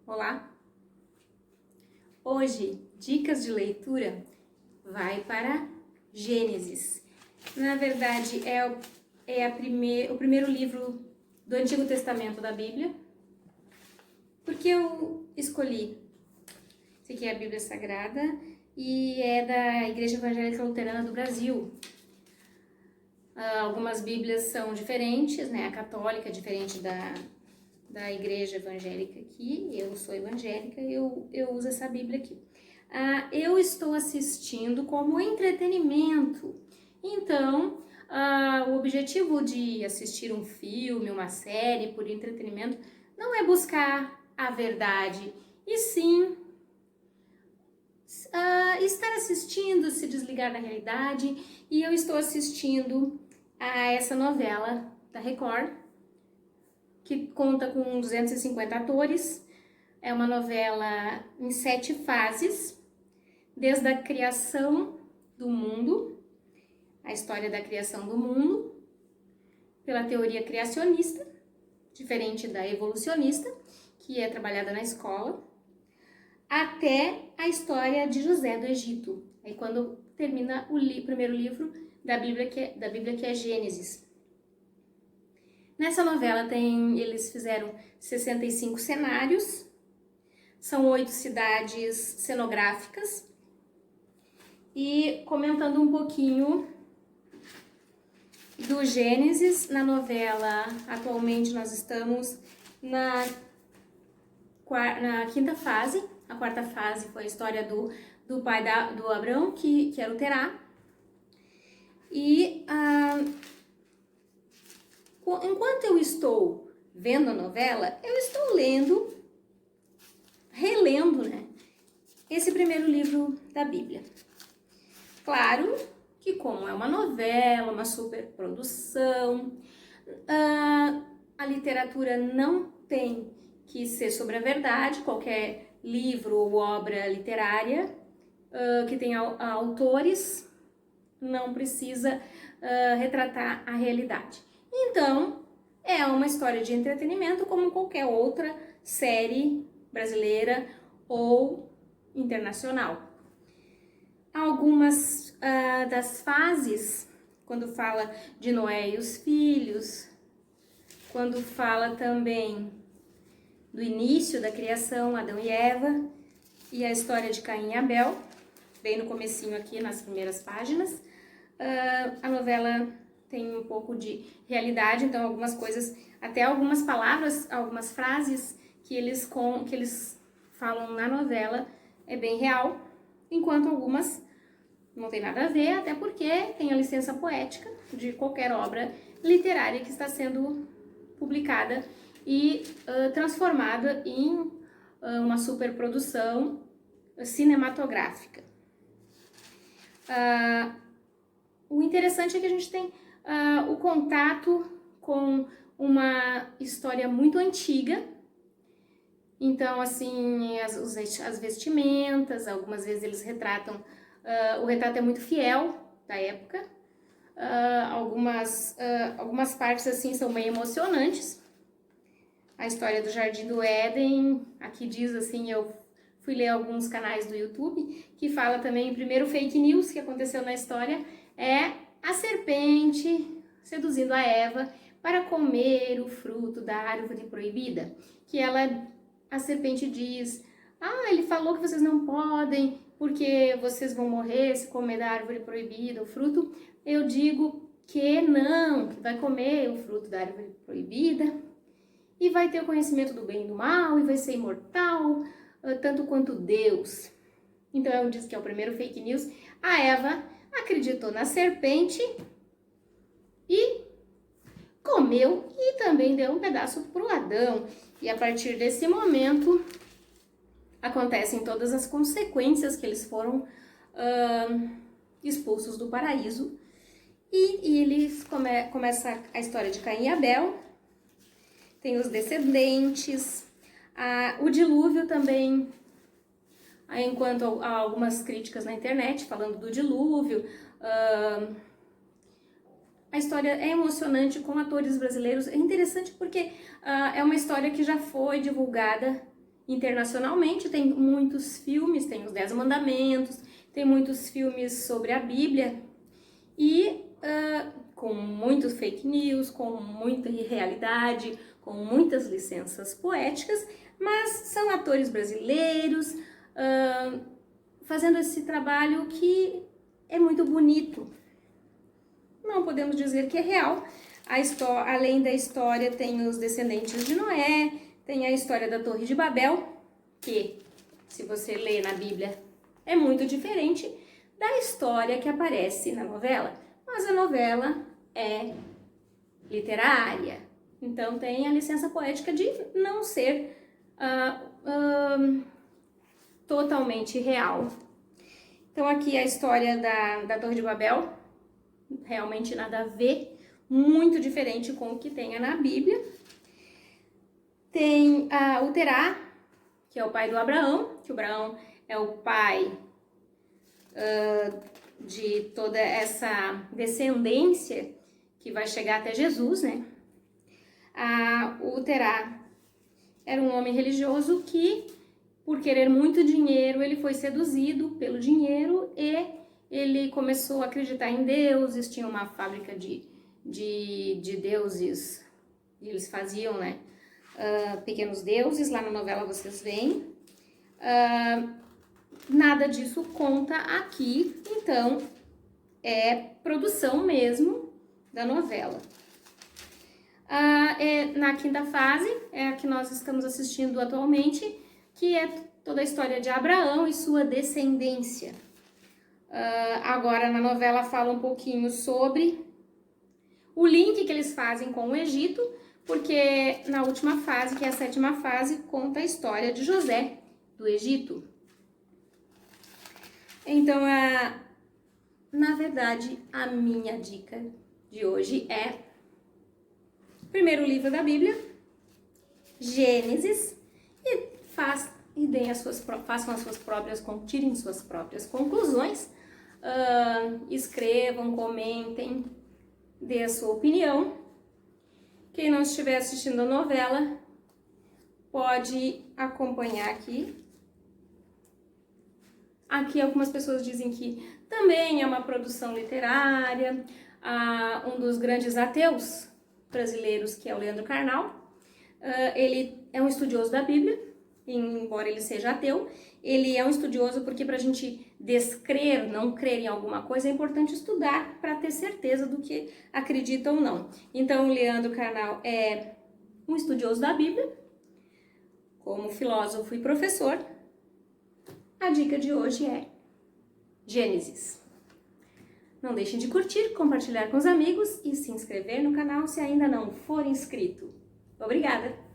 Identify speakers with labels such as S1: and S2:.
S1: Olá! Hoje, dicas de leitura vai para Gênesis. Na verdade, o primeiro livro do Antigo Testamento da Bíblia. Porque eu escolhi? Esse aqui é a Bíblia Sagrada e é da Igreja Evangélica Luterana do Brasil. Algumas Bíblias são diferentes, né? A católica é diferente da Igreja Evangélica aqui. Eu sou evangélica, eu uso essa Bíblia aqui. Eu estou assistindo como entretenimento. Então, o objetivo de assistir um filme, uma série por entretenimento não é buscar a verdade, e sim estar assistindo, se desligar da realidade. E eu estou assistindo a essa novela da Record, que conta com 250 atores. É uma novela em 7 fases, desde a criação do mundo, a história da criação do mundo, pela teoria criacionista, diferente da evolucionista, que é trabalhada na escola, até a história de José do Egito. Aí quando termina o primeiro livro da Bíblia, que é Gênesis. Nessa novela eles fizeram 65 cenários, são 8 cidades cenográficas. E comentando um pouquinho do Gênesis, na novela, atualmente nós estamos na 5ª fase. A 4ª fase foi a história do pai do Abraão, que era o Terá. E enquanto eu estou vendo a novela, eu estou relendo, né, esse primeiro livro da Bíblia. Claro que, como é uma novela, uma superprodução, a literatura não tem que ser sobre a verdade. Qualquer livro ou obra literária que tenha autores não precisa retratar a realidade. Então, é uma história de entretenimento como qualquer outra série brasileira ou internacional. Algumas das fases, quando fala de Noé e os filhos, quando fala também do início da criação, Adão e Eva, e a história de Caim e Abel, bem no comecinho aqui, nas primeiras páginas. A novela tem um pouco de realidade, então algumas coisas, até algumas palavras, algumas frases que eles falam na novela é bem real, enquanto algumas não tem nada a ver, até porque tem a licença poética de qualquer obra literária que está sendo publicada e transformada em uma superprodução cinematográfica. O interessante é que a gente tem o contato com uma história muito antiga. Então, assim, as vestimentas, algumas vezes eles retratam, o retrato é muito fiel da época. Algumas partes, assim, são bem emocionantes. A história do Jardim do Éden, aqui diz assim, eu fui ler alguns canais do YouTube, que fala também, o primeiro fake news que aconteceu na história é a serpente seduzindo a Eva para comer o fruto da árvore proibida. Que a serpente diz, ele falou que vocês não podem, porque vocês vão morrer se comer da árvore proibida, o fruto. Eu digo que não, que vai comer o fruto da árvore proibida e vai ter o conhecimento do bem e do mal e vai ser imortal, tanto quanto Deus. Então diz que é o primeiro fake news. A Eva acreditou na serpente e comeu e também deu um pedaço para o Adão. E a partir desse momento acontecem todas as consequências que eles foram expulsos do paraíso. E eles começa a história de Caim e Abel, tem os descendentes, o dilúvio também, enquanto há algumas críticas na internet falando do dilúvio. A história é emocionante, com atores brasileiros. É interessante porque é uma história que já foi divulgada internacionalmente, tem muitos filmes, tem os 10 Mandamentos, tem muitos filmes sobre a Bíblia e com muitos fake news, com muita irrealidade, com muitas licenças poéticas, mas são atores brasileiros fazendo esse trabalho que é muito bonito. Não podemos dizer que é real. Além da história, tem os descendentes de Noé, tem a história da Torre de Babel, que, se você lê na Bíblia, é muito diferente da história que aparece na novela. Mas a novela é literária, então tem a licença poética de não ser totalmente real. Então aqui a história da Torre de Babel, realmente nada a ver, muito diferente com o que tem na Bíblia. Tem o Terá, que é o pai do Abraão, que o Abraão é o pai de toda essa descendência que vai chegar até Jesus, né? O Terá era um homem religioso que, por querer muito dinheiro, ele foi seduzido pelo dinheiro e ele começou a acreditar em deuses, tinha uma fábrica de deuses, e eles faziam, né, pequenos deuses, lá na novela vocês veem. Nada disso conta aqui, então é produção mesmo da novela. Na quinta fase, é a que nós estamos assistindo atualmente, que é toda a história de Abraão e sua descendência. Agora na novela fala um pouquinho sobre o link que eles fazem com o Egito, porque na última fase, que é a sétima fase, conta a história de José do Egito. Então, na verdade, a minha dica de hoje é primeiro livro da Bíblia, Gênesis, e façam as suas próprias, tirem suas próprias conclusões, escrevam, comentem, dê a sua opinião. Quem não estiver assistindo a novela pode acompanhar aqui. Aqui algumas pessoas dizem que também é uma produção literária. Um dos grandes ateus brasileiros, que é o Leandro Carnal, ele é um estudioso da Bíblia, embora ele seja ateu. Ele é um estudioso porque para a gente descrer, não crer em alguma coisa, é importante estudar para ter certeza do que acredita ou não. Então, o Leandro Carnal é um estudioso da Bíblia, como filósofo e professor. A dica de hoje é Gênesis. Não deixem de curtir, compartilhar com os amigos e se inscrever no canal se ainda não for inscrito. Obrigada!